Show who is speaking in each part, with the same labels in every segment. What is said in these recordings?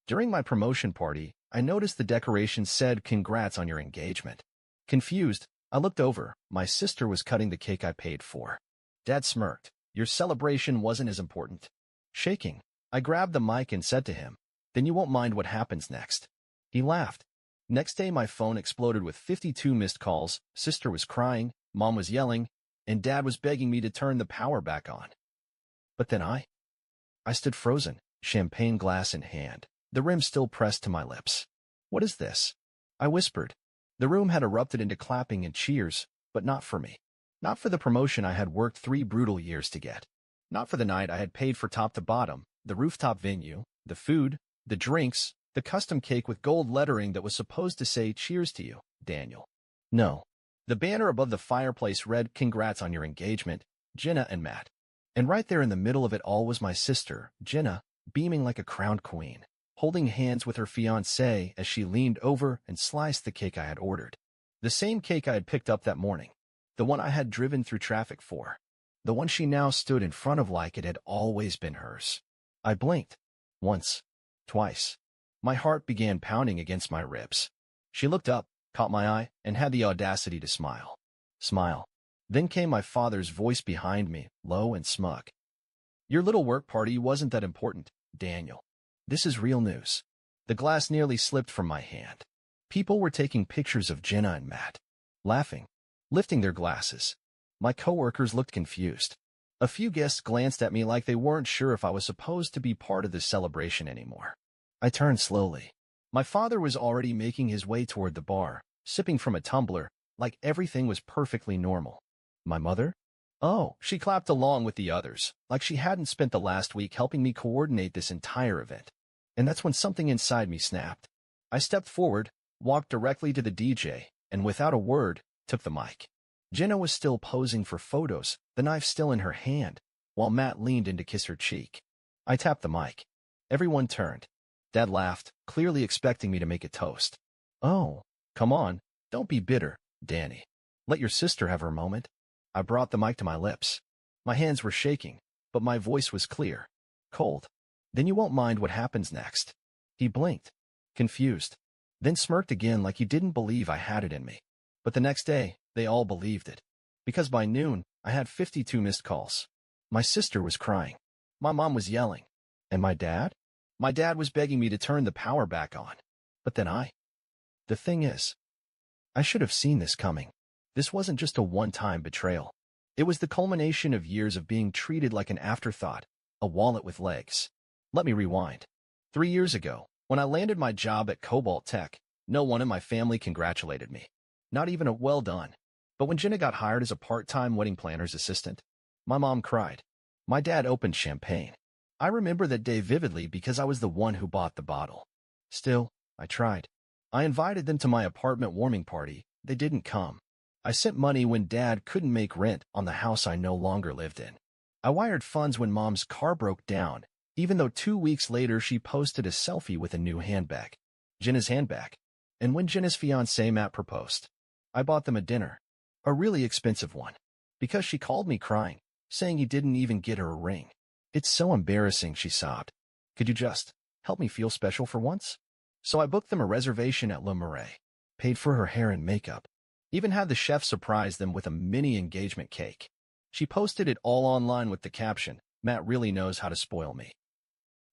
Speaker 1: During my promotion party, I noticed the decoration said, "Congrats on your engagement." Confused, I looked over. My sister was cutting the cake I paid for. Dad smirked. "Your celebration wasn't as important." Shaking, I grabbed the mic and said to him, "Then you won't mind what happens next." He laughed. Next day, my phone exploded with 52 missed calls. Sister was crying, Mom was yelling, and Dad was begging me to turn the power back on. But then I stood frozen, champagne glass in hand, the rim still pressed to my lips. "What is this?" I whispered. The room had erupted into clapping and cheers, but not for me. Not for the promotion I had worked 3 brutal years to get. Not for the night I had paid for top to bottom, the rooftop venue, the food, the drinks, the custom cake with gold lettering that was supposed to say, "Cheers to you, Daniel." No. The banner above the fireplace read, "Congrats on your engagement, Jenna and Matt." And right there in the middle of it all was my sister, Jenna, beaming like a crowned queen, holding hands with her fiancé as she leaned over and sliced the cake I had ordered. The same cake I had picked up that morning. The one I had driven through traffic for. The one she now stood in front of like it had always been hers. I blinked. Once. Twice. My heart began pounding against my ribs. She looked up, caught my eye, and had the audacity to smile. Smile. Then came my father's voice behind me, low and smug. "Your little work party wasn't that important, Daniel. This is real news." The glass nearly slipped from my hand. People were taking pictures of Jenna and Matt, laughing, lifting their glasses. My coworkers looked confused. A few guests glanced at me like they weren't sure if I was supposed to be part of this celebration anymore. I turned slowly. My father was already making his way toward the bar, sipping from a tumbler, like everything was perfectly normal. My mother? Oh, she clapped along with the others, like she hadn't spent the last week helping me coordinate this entire event. And that's when something inside me snapped. I stepped forward, walked directly to the DJ, and without a word, took the mic. Jenna was still posing for photos, the knife still in her hand, while Matt leaned in to kiss her cheek. I tapped the mic. Everyone turned. Dad laughed, clearly expecting me to make a toast. "Oh, come on, don't be bitter, Danny. Let your sister have her moment." I brought the mic to my lips. My hands were shaking, but my voice was clear. Cold. "Then you won't mind what happens next." He blinked, confused, then smirked again like he didn't believe I had it in me. But the next day, they all believed it. Because by noon, I had 52 missed calls. My sister was crying. My mom was yelling. And my dad? My dad was begging me to turn the power back on. But then The thing is, I should have seen this coming. This wasn't just a one-time betrayal. It was the culmination of years of being treated like an afterthought, a wallet with legs. Let me rewind. 3 years ago, when I landed my job at Cobalt Tech, no one in my family congratulated me. Not even a "well done." But when Jenna got hired as a part-time wedding planner's assistant, my mom cried. My dad opened champagne. I remember that day vividly because I was the one who bought the bottle. Still, I tried. I invited them to my apartment warming party. They didn't come. I sent money when Dad couldn't make rent on the house I no longer lived in. I wired funds when Mom's car broke down, even though 2 weeks later she posted a selfie with a new handbag. Jenna's handbag. And when Jenna's fiancé Matt proposed, I bought them a dinner. A really expensive one. Because she called me crying, saying he didn't even get her a ring. "It's so embarrassing," she sobbed. "Could you just help me feel special for once?" So I booked them a reservation at Le Marais, paid for her hair and makeup, even had the chef surprise them with a mini engagement cake. She posted it all online with the caption, "Matt really knows how to spoil me."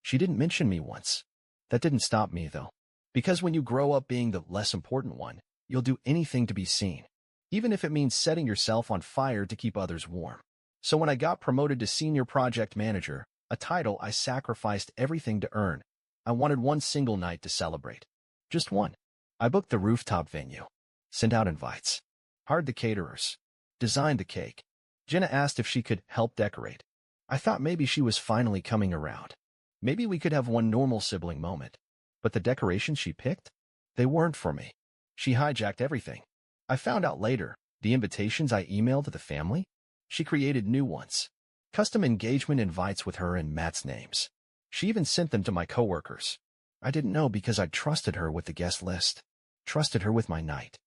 Speaker 1: She didn't mention me once. That didn't stop me, though. Because when you grow up being the less important one, you'll do anything to be seen, even if it means setting yourself on fire to keep others warm. So when I got promoted to senior project manager, a title I sacrificed everything to earn, I wanted one single night to celebrate. Just one. I booked the rooftop venue, sent out invites, hired the caterers, designed the cake. Jenna asked if she could help decorate. I thought maybe she was finally coming around. Maybe we could have one normal sibling moment. But the decorations she picked? They weren't for me. She hijacked everything. I found out later, the invitations I emailed to the family? She created new ones. Custom engagement invites with her and Matt's names. She even sent them to my coworkers. I didn't know because I trusted her with the guest list. Trusted her with my night.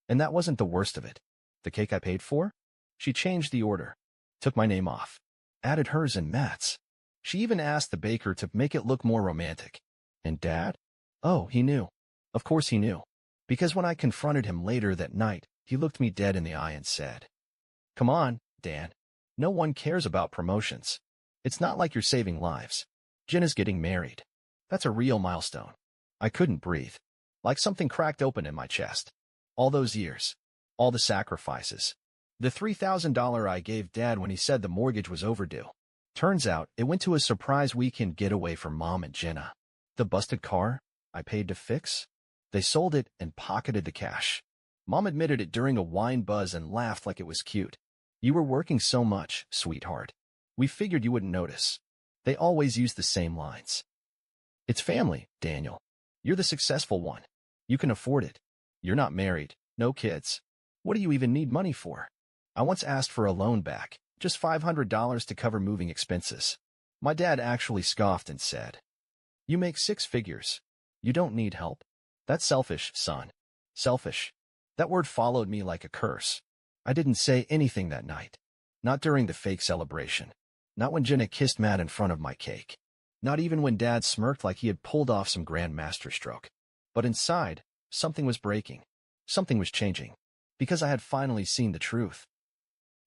Speaker 1: And that wasn't the worst of it. The cake I paid for? She changed the order. Took my name off. Added hers and Matt's. She even asked the baker to make it look more romantic. And Dad? Oh, he knew. Of course he knew. Because when I confronted him later that night, he looked me dead in the eye and said, "Come on, Dan. No one cares about promotions. It's not like you're saving lives. Jenna's getting married. That's a real milestone." I couldn't breathe. Like something cracked open in my chest. All those years. All the sacrifices. The $3,000 I gave Dad when he said the mortgage was overdue. Turns out it went to a surprise weekend getaway for Mom and Jenna. The busted car I paid to fix? They sold it and pocketed the cash. Mom admitted it during a wine buzz and laughed like it was cute. "You were working so much, sweetheart. We figured you wouldn't notice." They always use the same lines. It's family, Daniel. You're the successful one. You can afford it. You're not married, no kids. What do you even need money for? I once asked for a loan back, just $500 to cover moving expenses. My dad actually scoffed and said, "You make six figures. You don't need help. That's selfish, son. Selfish." That word followed me like a curse. I didn't say anything that night. Not during the fake celebration. Not when Jenna kissed Matt in front of my cake. Not even when Dad smirked like he had pulled off some grand masterstroke. But inside, something was breaking. Something was changing. Because I had finally seen the truth.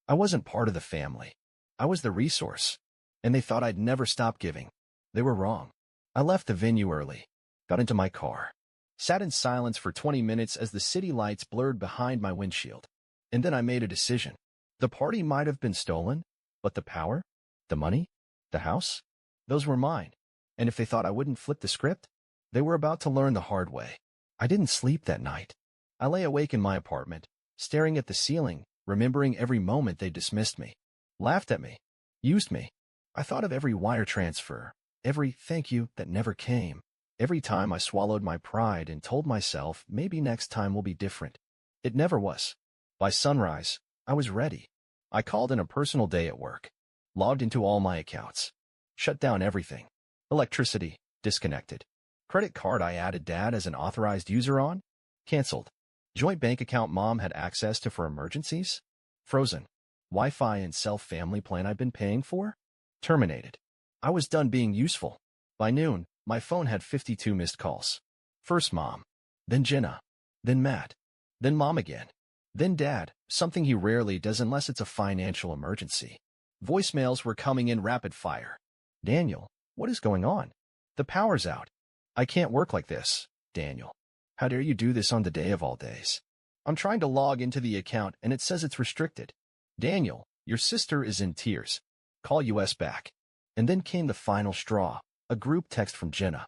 Speaker 1: I wasn't part of the family. I was the resource. And they thought I'd never stop giving. They were wrong. I left the venue early. Got into my car. Sat in silence for 20 minutes as the city lights blurred behind my windshield. And then I made a decision. The party might have been stolen, but the power, the money, the house, those were mine. And if they thought I wouldn't flip the script, they were about to learn the hard way. I didn't sleep that night. I lay awake in my apartment, staring at the ceiling, remembering every moment they dismissed me, laughed at me, used me. I thought of every wire transfer, every thank you that never came, every time I swallowed my pride and told myself maybe next time will be different. It never was. By sunrise, I was ready. I called in a personal day at work, logged into all my accounts, shut down everything. Electricity, disconnected. Credit card I added Dad as an authorized user on, canceled. Joint bank account Mom had access to for emergencies, frozen. Wi-Fi and self-family plan I'd been paying for, terminated. I was done being useful. By noon, my phone had 52 missed calls. First Mom, then Jenna, then Matt, then Mom again, then Dad, something he rarely does unless it's a financial emergency. Voicemails were coming in rapid fire. "Daniel, what is going on? The power's out. I can't work like this, Daniel. How dare you do this on the day of all days? I'm trying to log into the account and it says it's restricted. Daniel, your sister is in tears. Call US back." And then came the final straw, a group text from Jenna.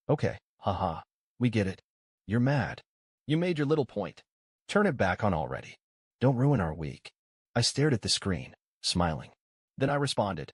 Speaker 1: "Okay, haha, we get it. You're mad. You made your little point. Turn it back on already. Don't ruin our week." I stared at the screen, smiling. Then I responded,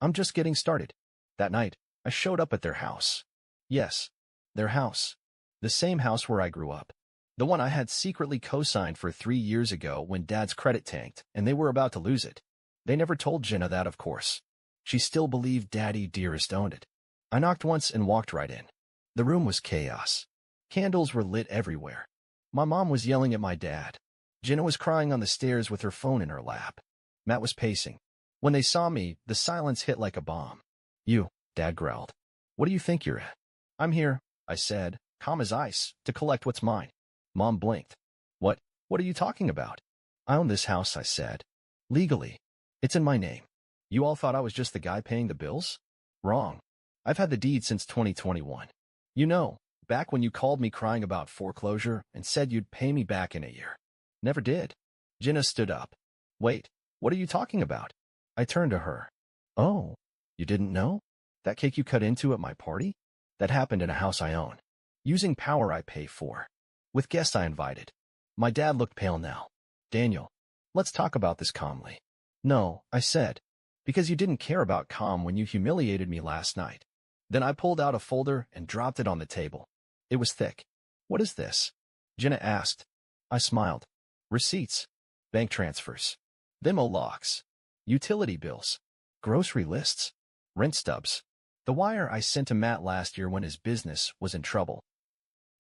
Speaker 1: "I'm just getting started." That night, I showed up at their house. Yes, their house. The same house where I grew up. The one I had secretly co-signed for 3 years ago when Dad's credit tanked and they were about to lose it. They never told Jenna that, of course. She still believed Daddy Dearest owned it. I knocked once and walked right in. The room was chaos. Candles were lit everywhere. My mom was yelling at my dad. Jenna was crying on the stairs with her phone in her lap. Matt was pacing. When they saw me, the silence hit like a bomb. "You," Dad growled. "What do you think you're at?" "I'm here," I said, calm as ice, "to collect what's mine." Mom blinked. What are you talking about?" "I own this house," I said. "Legally. It's in my name. You all thought I was just the guy paying the bills? Wrong. I've had the deed since 2021. You know, back when you called me crying about foreclosure and said you'd pay me back in a year. Never did." Jenna stood up. "Wait, what are you talking about?" I turned to her. "Oh, you didn't know? That cake you cut into at my party? That happened in a house I own. Using power I pay for. With guests I invited." My dad looked pale now. "Daniel, let's talk about this calmly." "No," I said, "because you didn't care about calm when you humiliated me last night." Then I pulled out a folder and dropped it on the table. It was thick. "What is this?" Jenna asked. I smiled. "Receipts. Bank transfers. Venmo logs. Utility bills. Grocery lists. Rent stubs. The wire I sent to Matt last year when his business was in trouble."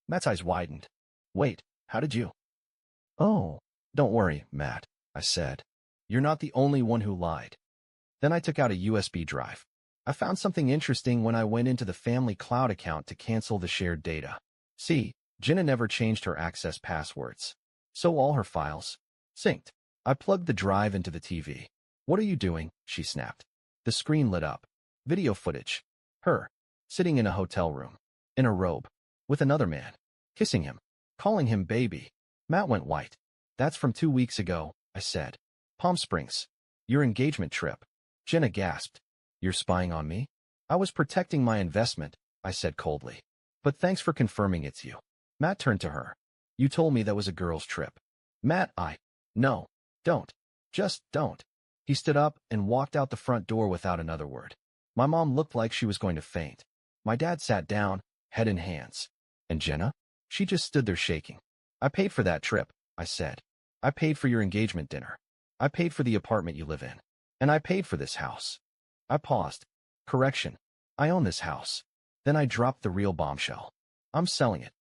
Speaker 1: Matt's eyes widened. "Wait, how did you?" "Oh, don't worry, Matt," I said. "You're not the only one who lied." Then I took out a USB drive. I found something interesting when I went into the family cloud account to cancel the shared data. See, Jenna never changed her access passwords. So all her files synced. I plugged the drive into the TV. "What are you doing?" she snapped. The screen lit up. Video footage. Her, sitting in a hotel room, in a robe, with another man, kissing him, calling him baby. Matt went white. "That's from 2 weeks ago," I said. "Palm Springs. Your engagement trip." Jenna gasped. "You're spying on me?" "I was protecting my investment," I said coldly. "But thanks for confirming it's you." Matt turned to her. "You told me that was a girl's trip." Matt, No, don't. Just don't. He stood up and walked out the front door without another word. My mom looked like she was going to faint. My dad sat down, head in hands. And Jenna? She just stood there shaking. "I paid for that trip," I said. "I paid for your engagement dinner. I paid for the apartment you live in. And I paid for this house." I paused. "Correction. I own this house." Then I dropped the real bombshell. "I'm selling it."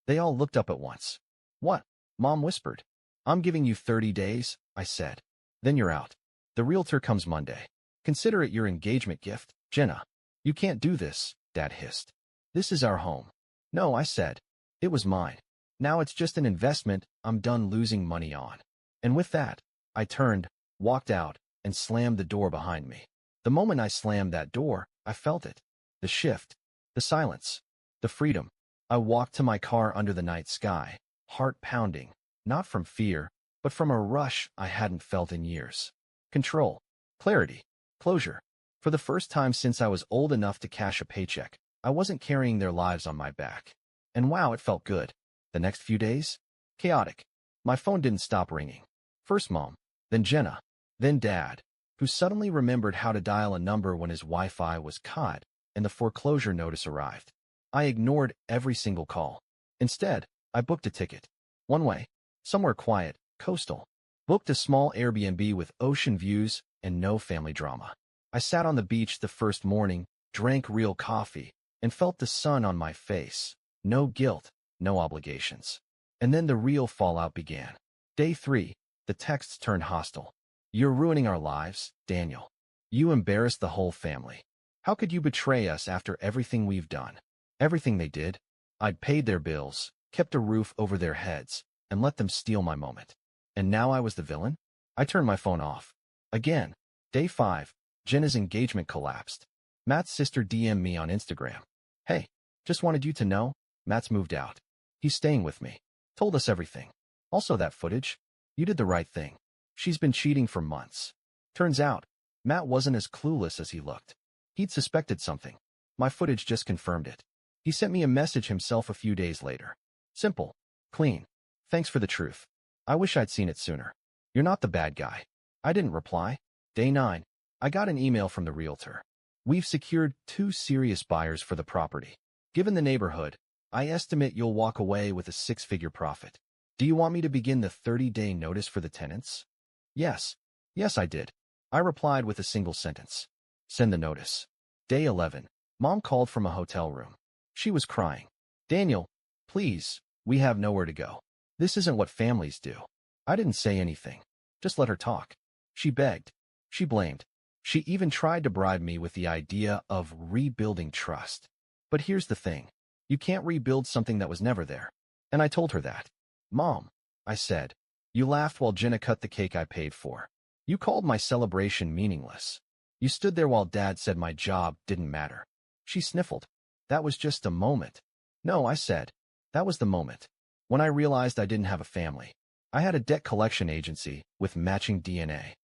Speaker 1: They all looked up at once. "What?" Mom whispered. "I'm giving you 30 days, I said. "Then you're out. The realtor comes Monday. Consider it your engagement gift." "Jenna, you can't do this," Dad hissed. "This is our home." "No," I said. "It was mine. Now it's just an investment I'm done losing money on." And with that, I turned, walked out, and slammed the door behind me. The moment I slammed that door, I felt it. The shift, the silence, the freedom. I walked to my car under the night sky, heart pounding, not from fear, but from a rush I hadn't felt in years. Control, clarity, closure. For the first time since I was old enough to cash a paycheck, I wasn't carrying their lives on my back. And wow, it felt good. The next few days? Chaotic. My phone didn't stop ringing. First Mom, then Jenna, then Dad, who suddenly remembered how to dial a number when his Wi-Fi was cut and the foreclosure notice arrived. I ignored every single call. Instead, I booked a ticket. One way, somewhere quiet, coastal. Booked a small Airbnb with ocean views and no family drama. I sat on the beach the first morning, drank real coffee, and felt the sun on my face. No guilt, no obligations. And then the real fallout began. Day 3, the texts turned hostile. "You're ruining our lives, Daniel. You embarrassed the whole family. How could you betray us after everything we've done?" Everything they did. I'd paid their bills, kept a roof over their heads, and let them steal my moment. And now I was the villain? I turned my phone off. Again. Day 5, Jenna's engagement collapsed. Matt's sister DM'd me on Instagram. "Hey, just wanted you to know, Matt's moved out. He's staying with me. Told us everything. Also that footage. You did the right thing. She's been cheating for months." Turns out, Matt wasn't as clueless as he looked. He'd suspected something. My footage just confirmed it. He sent me a message himself a few days later. Simple. Clean. "Thanks for the truth. I wish I'd seen it sooner. You're not the bad guy." I didn't reply. Day 9. I got an email from the realtor. "We've secured 2 serious buyers for the property. Given the neighborhood, I estimate you'll walk away with a 6-figure profit. Do you want me to begin the 30-day notice for the tenants?" Yes. Yes, I did. I replied with a single sentence. "Send the notice." Day 11. Mom called from a hotel room. She was crying. "Daniel, please, we have nowhere to go. This isn't what families do." I didn't say anything. Just let her talk. She begged. She blamed. She even tried to bribe me with the idea of rebuilding trust. But here's the thing. You can't rebuild something that was never there. And I told her that. "Mom," I said, "you laughed while Jenna cut the cake I paid for. You called my celebration meaningless. You stood there while Dad said my job didn't matter." She sniffled. "That was just a moment." "No," I said. "That was the moment. When I realized I didn't have a family. I had a debt collection agency with matching DNA."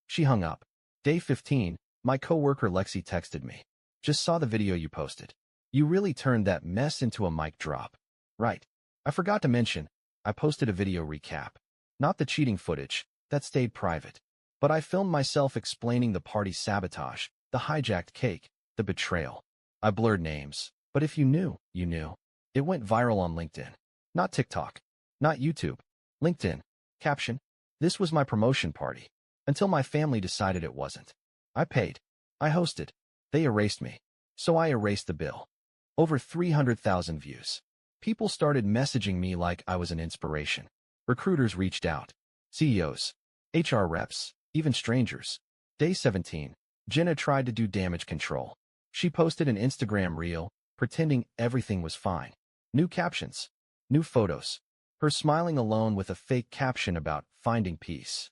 Speaker 1: She hung up. Day 15, my coworker Lexi texted me. "Just saw the video you posted. You really turned that mess into a mic drop." Right. I forgot to mention, I posted a video recap. Not the cheating footage, that stayed private. But I filmed myself explaining the party sabotage, the hijacked cake, the betrayal. I blurred names, but if you knew, you knew. It went viral on LinkedIn. Not TikTok. Not YouTube. LinkedIn. Caption: "This was my promotion party. Until my family decided it wasn't. I paid. I hosted. They erased me. So I erased the bill." Over 300,000 views. People started messaging me like I was an inspiration. Recruiters reached out. CEOs. HR reps. Even strangers. Day 17. Jenna tried to do damage control. She posted an Instagram reel, pretending everything was fine. New captions, new photos, her smiling alone with a fake caption about finding peace.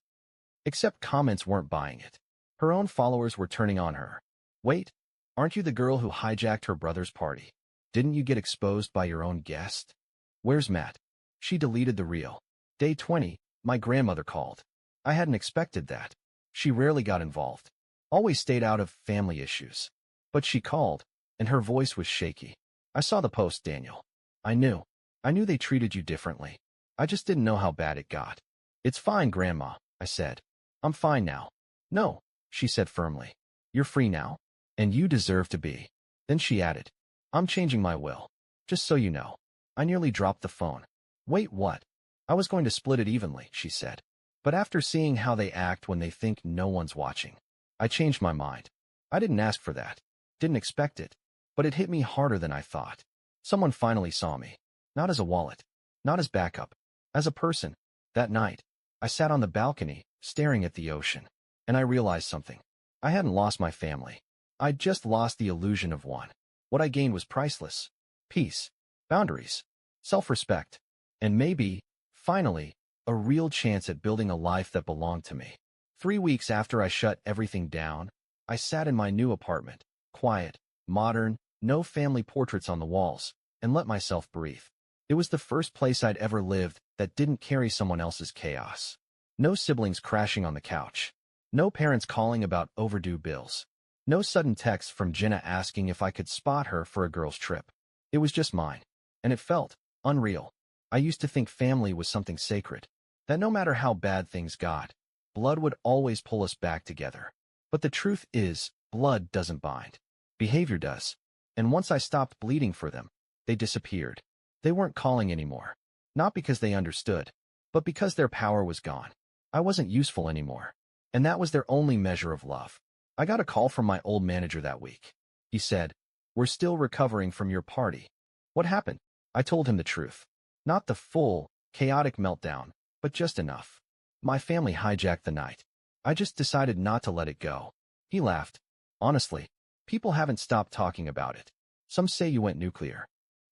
Speaker 1: Except comments weren't buying it. Her own followers were turning on her. Wait, aren't you the girl who hijacked her brother's party? Didn't you get exposed by your own guest? Where's Matt? She deleted the reel. Day 20, my grandmother called. I hadn't expected that. She rarely got involved. Always stayed out of family issues. But she called, and her voice was shaky. I saw the post, Daniel. I knew. I knew they treated you differently. I just didn't know how bad it got. It's fine, Grandma, I said. I'm fine now. No, she said firmly. You're free now, and you deserve to be. Then she added, I'm changing my will. Just so you know. I nearly dropped the phone. Wait, what? I was going to split it evenly, she said. But after seeing how they act when they think no one's watching, I changed my mind. I didn't ask for that. Didn't expect it. But it hit me harder than I thought. Someone finally saw me. Not as a wallet. Not as backup. As a person. That night, I sat on the balcony, staring at the ocean. And I realized something. I hadn't lost my family. I'd just lost the illusion of one. What I gained was priceless. Peace. Boundaries. Self-respect. And maybe, finally, a real chance at building a life that belonged to me. 3 weeks after I shut everything down, I sat in my new apartment, quiet, modern, no family portraits on the walls, and let myself breathe. It was the first place I'd ever lived that didn't carry someone else's chaos. No siblings crashing on the couch. No parents calling about overdue bills. No sudden texts from Jenna asking if I could spot her for a girl's trip. It was just mine. And it felt unreal. I used to think family was something sacred, that no matter how bad things got, blood would always pull us back together. But the truth is, blood doesn't bind. Behavior does. And once I stopped bleeding for them, they disappeared. They weren't calling anymore. Not because they understood, but because their power was gone. I wasn't useful anymore. And that was their only measure of love. I got a call from my old manager that week. He said, "We're still recovering from your party." What happened? I told him the truth. Not the full, chaotic meltdown, but just enough. My family hijacked the night. I just decided not to let it go. He laughed. Honestly, people haven't stopped talking about it. Some say you went nuclear.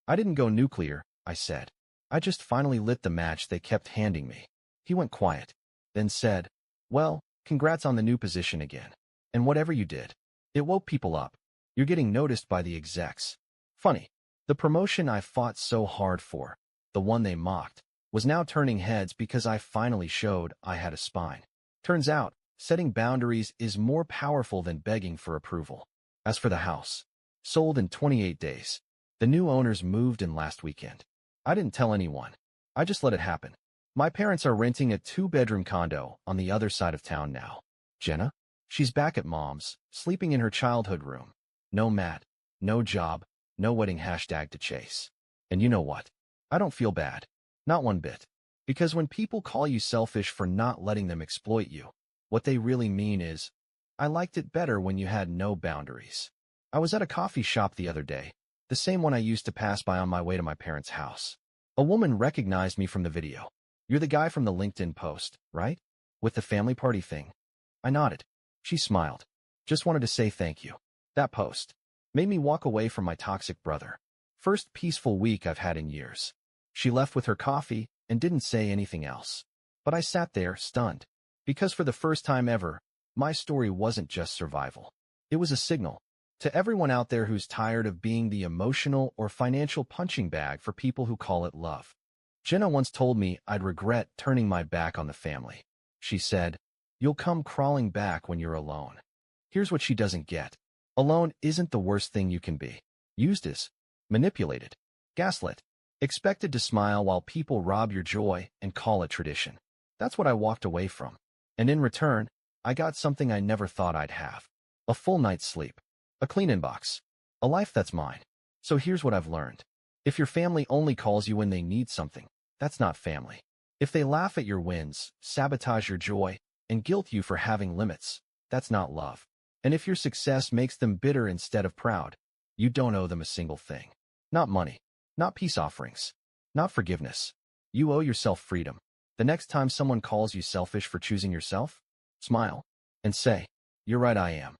Speaker 1: I didn't go nuclear, I said. I just finally lit the match they kept handing me. He went quiet, then said, "Well, congrats on the new position again. And whatever you did, it woke people up. You're getting noticed by the execs." Funny. The promotion I fought so hard for, the one they mocked, was now turning heads because I finally showed I had a spine. Turns out, setting boundaries is more powerful than begging for approval. As for the house, sold in 28 days. The new owners moved in last weekend. I didn't tell anyone. I just let it happen. My parents are renting a 2-bedroom condo on the other side of town now. Jenna? She's back at mom's, sleeping in her childhood room. No Matt, no job, no wedding hashtag to chase. And you know what? I don't feel bad. Not one bit. Because when people call you selfish for not letting them exploit you, what they really mean is, I liked it better when you had no boundaries. I was at a coffee shop the other day, the same one I used to pass by on my way to my parents' house. A woman recognized me from the video. "You're the guy from the LinkedIn post, right? With the family party thing?" I nodded. She smiled. "Just wanted to say thank you. That post made me walk away from my toxic brother. First peaceful week I've had in years." She left with her coffee and didn't say anything else. But I sat there, stunned. Because for the first time ever, my story wasn't just survival. It was a signal. To everyone out there who's tired of being the emotional or financial punching bag for people who call it love. Jenna once told me I'd regret turning my back on the family. She said, "You'll come crawling back when you're alone." Here's what she doesn't get. Alone isn't the worst thing you can be. Used as, manipulated, gaslit, expected to smile while people rob your joy and call it tradition. That's what I walked away from. And in return, I got something I never thought I'd have. A full night's sleep. A clean inbox. A life that's mine. So here's what I've learned. If your family only calls you when they need something, that's not family. If they laugh at your wins, sabotage your joy, and guilt you for having limits, that's not love. And if your success makes them bitter instead of proud, you don't owe them a single thing. Not money. Not peace offerings. Not forgiveness. You owe yourself freedom. The next time someone calls you selfish for choosing yourself, smile and say, "You're right, I am."